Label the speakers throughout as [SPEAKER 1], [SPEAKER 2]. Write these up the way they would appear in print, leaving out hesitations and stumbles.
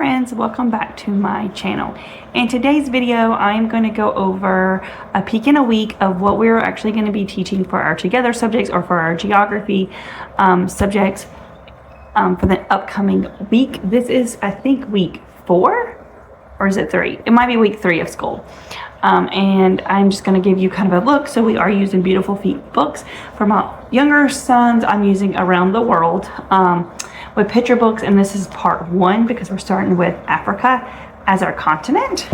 [SPEAKER 1] friends, welcome back to my channel. In today's video I am going to go over a peek in a week of what we're actually going to be teaching for our together subjects or for our geography subjects for the upcoming week. This is, I think, week 4 or is it 3? It might be week 3 of school. And I'm just going to give you kind of a look. So we are using Beautiful Feet books. For my younger sons, I'm using Around the World with picture books, and this is part 1 because we're starting with Africa as our continent.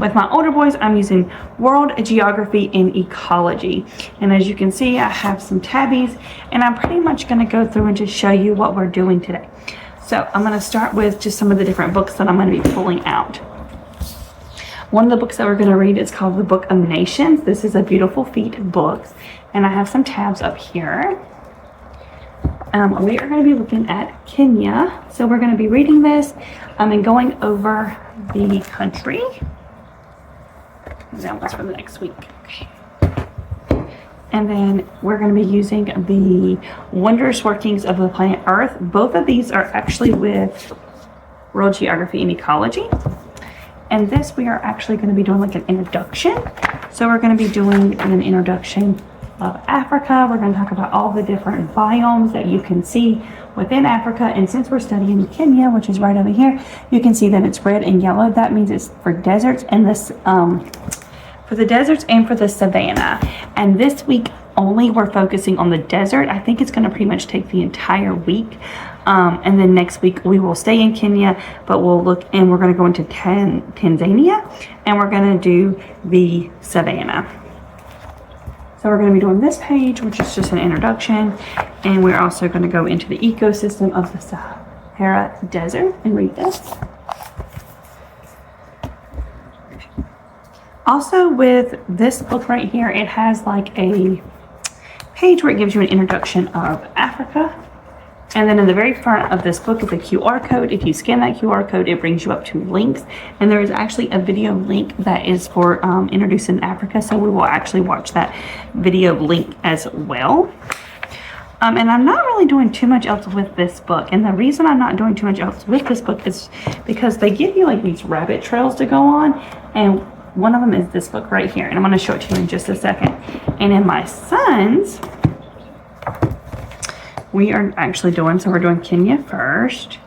[SPEAKER 1] With my older boys, I'm using World Geography and Ecology. And as you can see, I have some tabbies, and I'm pretty much going to go through and just show you what we're doing today. So I'm going to start with just some of the different books that I'm going to be pulling out. One of the books that we're going to read is called The Book of Nations. This is a Beautiful Feet book, and I have some tabs up here. We are going to be looking at Kenya. So we're going to be reading this and going over the country. That one's for the next week. Okay. And then we're going to be using the Wondrous Workings of the Planet Earth. Both of these are actually with World Geography and Ecology. And this we are actually going to be doing like an introduction. So we're going to be doing an introduction of Africa. We're going to talk about all the different biomes that you can see within Africa. And since we're studying Kenya, which is right over here, you can see that it's red and yellow. That means it's for deserts and this for the deserts and for the savanna. And this week only we're focusing on the desert. I think it's going to pretty much take the entire week. And then next week we will stay in Kenya, but we'll look and we're going to go into Tanzania, and we're going to do the savanna. So we're going to be doing this page, which is just an introduction, and we're also going to go into the ecosystem of the Sahara Desert and read this. Also with this book right here, it has like a page where it gives you an introduction of Africa. And then in the very front of this book is a QR code. If you scan that QR code, it brings you up to links. And there is actually a video link that is for introducing Africa. So we will actually watch that video link as well. And I'm not really doing too much else with this book. And the reason I'm not doing too much else with this book is because they give you like these rabbit trails to go on. And one of them is this book right here. And I'm going to show it to you in just a second. And in my son's, we are actually doing, so we're doing Kenya first.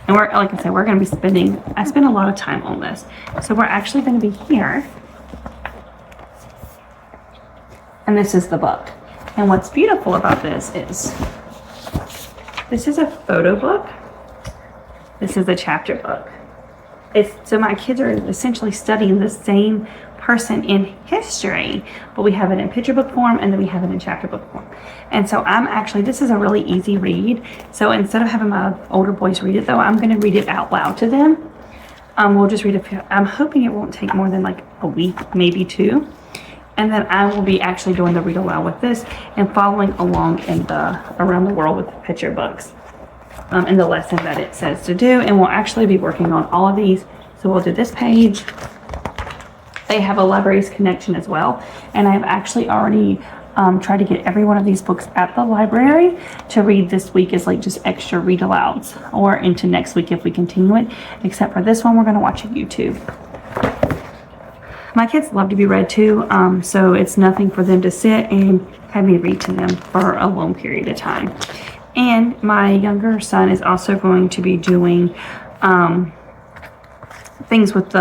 [SPEAKER 1] And we're, like I said, we're going to be spending, I spend a lot of time on this. So we're actually going to be here. And this is the book. And what's beautiful about this is a photo book. This is a chapter book. So my kids are essentially studying the same person in history, but we have it in picture book form and then we have it in chapter book form. And so this is a really easy read. So instead of having my older boys read it though, I'm going to read it out loud to them. We'll just read it. I'm hoping it won't take more than like a week, maybe 2. And then I will be actually doing the read aloud with this and following along in the Around the World with the picture books and the lesson that it says to do. And we'll actually be working on all of these. So we'll do this page. They have a libraries connection as well, and I've actually already tried to get every one of these books at the library to read this week as like just extra read alouds, or into next week if we continue it, except for this one we're going to watch on YouTube. My kids love to be read to, so it's nothing for them to sit and have me read to them for a long period of time. And my younger son is also going to be doing things with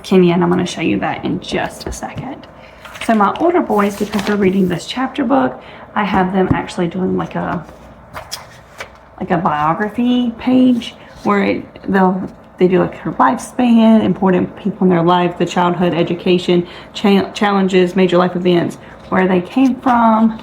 [SPEAKER 1] Kenya, and I'm going to show you that in just a second. So my older boys, because they're reading this chapter book, I have them actually doing like a biography page where they do like her lifespan, important people in their life, the childhood, education, challenges, major life events, where they came from,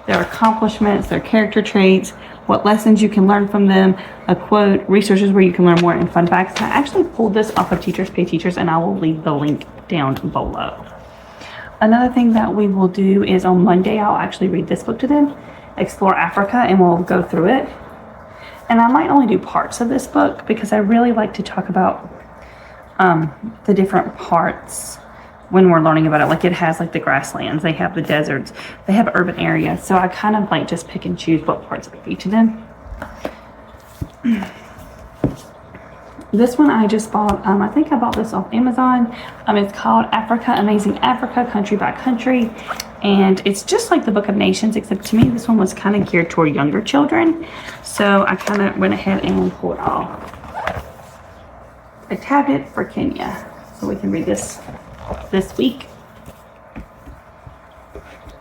[SPEAKER 1] their accomplishments, their character traits, what lessons you can learn from them, a quote, resources where you can learn more, and fun facts. I actually pulled this off of Teachers Pay Teachers, and I will leave the link down below. Another thing that we will do is on Monday, I'll actually read this book to them, Explore Africa, and we'll go through it. And I might only do parts of this book because I really like to talk about the different parts when we're learning about it. Like it has like the grasslands, they have the deserts, they have urban areas. So I kind of like just pick and choose what parts I read to them. This one I just bought, I think I bought this off Amazon. It's called Africa, Amazing Africa, Country by Country. And it's just like the Book of Nations, except to me, this one was kind of geared toward younger children. So I kind of went ahead and pulled off. I tabbed it for Kenya, so we can read this week.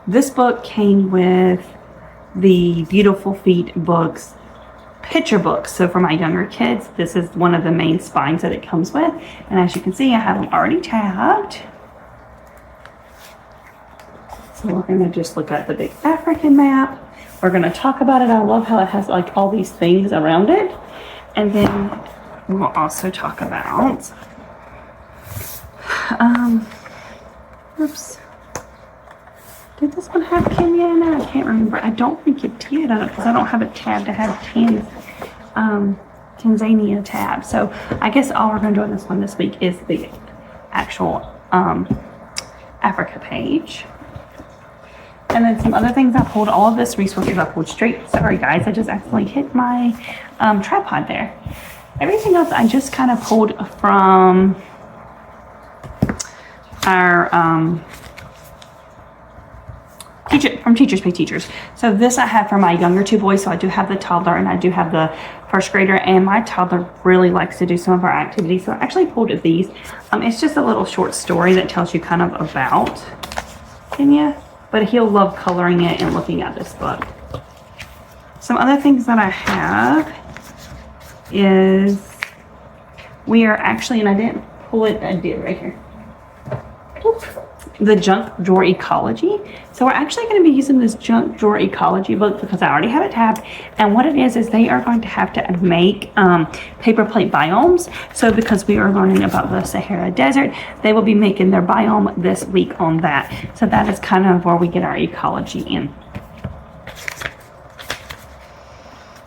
[SPEAKER 1] This book came with the Beautiful Feet books, picture books. So for my younger kids, this is one of the main spines that it comes with. And as you can see, I have them already tabbed. So we're going to just look at the big African map. We're going to talk about it. I love how it has like all these things around it. And then we'll also talk about, oops. Did this one have Kenya in it? I can't remember. I don't think it did because I don't have it tabbed. I have Tanzania tab. So I guess all we're going to do on this one this week is the actual Africa page. And then some other things I pulled, all of this resources I pulled straight. Sorry guys, I just accidentally hit my tripod there. Everything else I just kind of pulled from our Teachers Pay Teachers. So this I have for my younger two boys. So I do have the toddler and I do have the first grader, and my toddler really likes to do some of our activities. So I actually pulled these. It's just a little short story that tells you kind of about Kenya, but he'll love coloring it and looking at this book. Some other things that I have is we are actually, and I didn't pull it, I did right here. Oops. The junk drawer ecology. So we're actually going to be using this junk drawer ecology book because I already have it tabbed. And what it is they are going to have to make paper plate biomes. So because we are learning about the Sahara Desert, they will be making their biome this week on that. So that is kind of where we get our ecology in.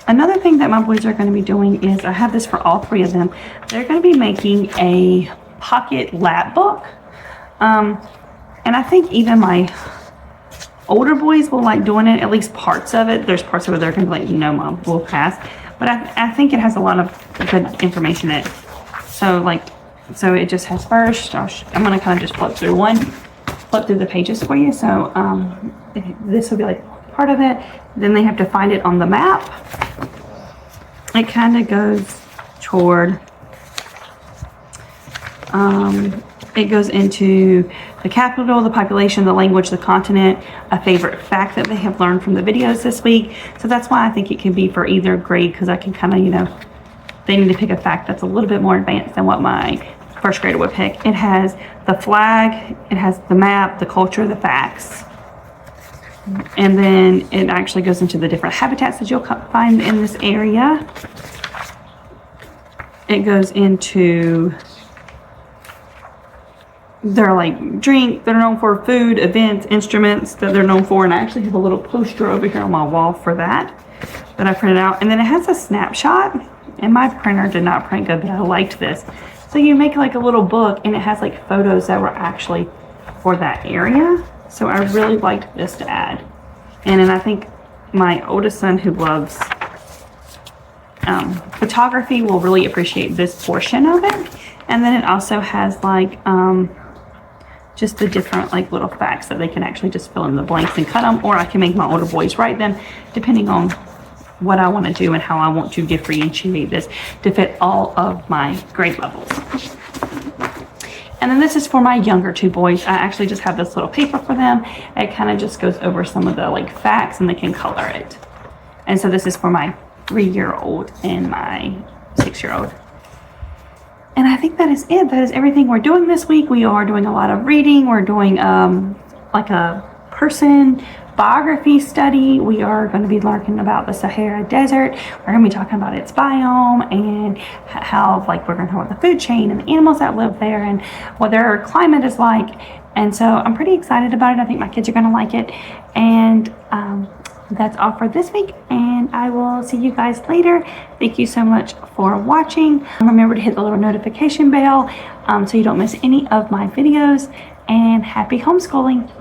[SPEAKER 1] Another thing that my boys are going to be doing is, I have this for all three of them. They're going to be making a pocket lap book. And I think even my older boys will like doing it, at least parts of it. There's parts of it they're going to be like, no mom, we'll pass. But I think it has a lot of good information in it. So it just has first, I'm going to kind of just flip through the pages for you. So this will be like part of it. Then they have to find it on the map. It kind of goes toward, it goes into the capital, the population, the language, the continent, a favorite fact that they have learned from the videos this week. So that's why I think it can be for either grade, because I can kind of, they need to pick a fact that's a little bit more advanced than what my first grader would pick. It has the flag, it has the map, the culture, the facts. And then it actually goes into the different habitats that you'll find in this area. It goes into they're like drink, they're known for food, events, instruments that they're known for. And I actually have a little poster over here on my wall for that I printed out. And then it has a snapshot, and my printer did not print good, but I liked this. So you make like a little book, and it has like photos that were actually for that area. So I really liked this to add. And then I think my oldest son, who loves photography, will really appreciate this portion of it. And then it also has like just the different like little facts that they can actually just fill in the blanks and cut them, or I can make my older boys write them, depending on what I want to do and how I want to differentiate this to fit all of my grade levels. And then this is for my younger two boys. I actually just have this little paper for them. It kind of just goes over some of the like facts, and they can color it. And so this is for my 3-year-old and my 6-year-old. And I think that is it. That is everything we're doing this week. We are doing a lot of reading. We're doing like a person biography study. We are going to be learning about the Sahara Desert. We're going to be talking about its biome and how like we're going to talk about the food chain and the animals that live there and what their climate is like. And so I'm pretty excited about it. I think my kids are going to like it. And that's all for this week, and I will see you guys later. Thank you so much for watching. Remember to hit the little notification bell so you don't miss any of my videos, and happy homeschooling.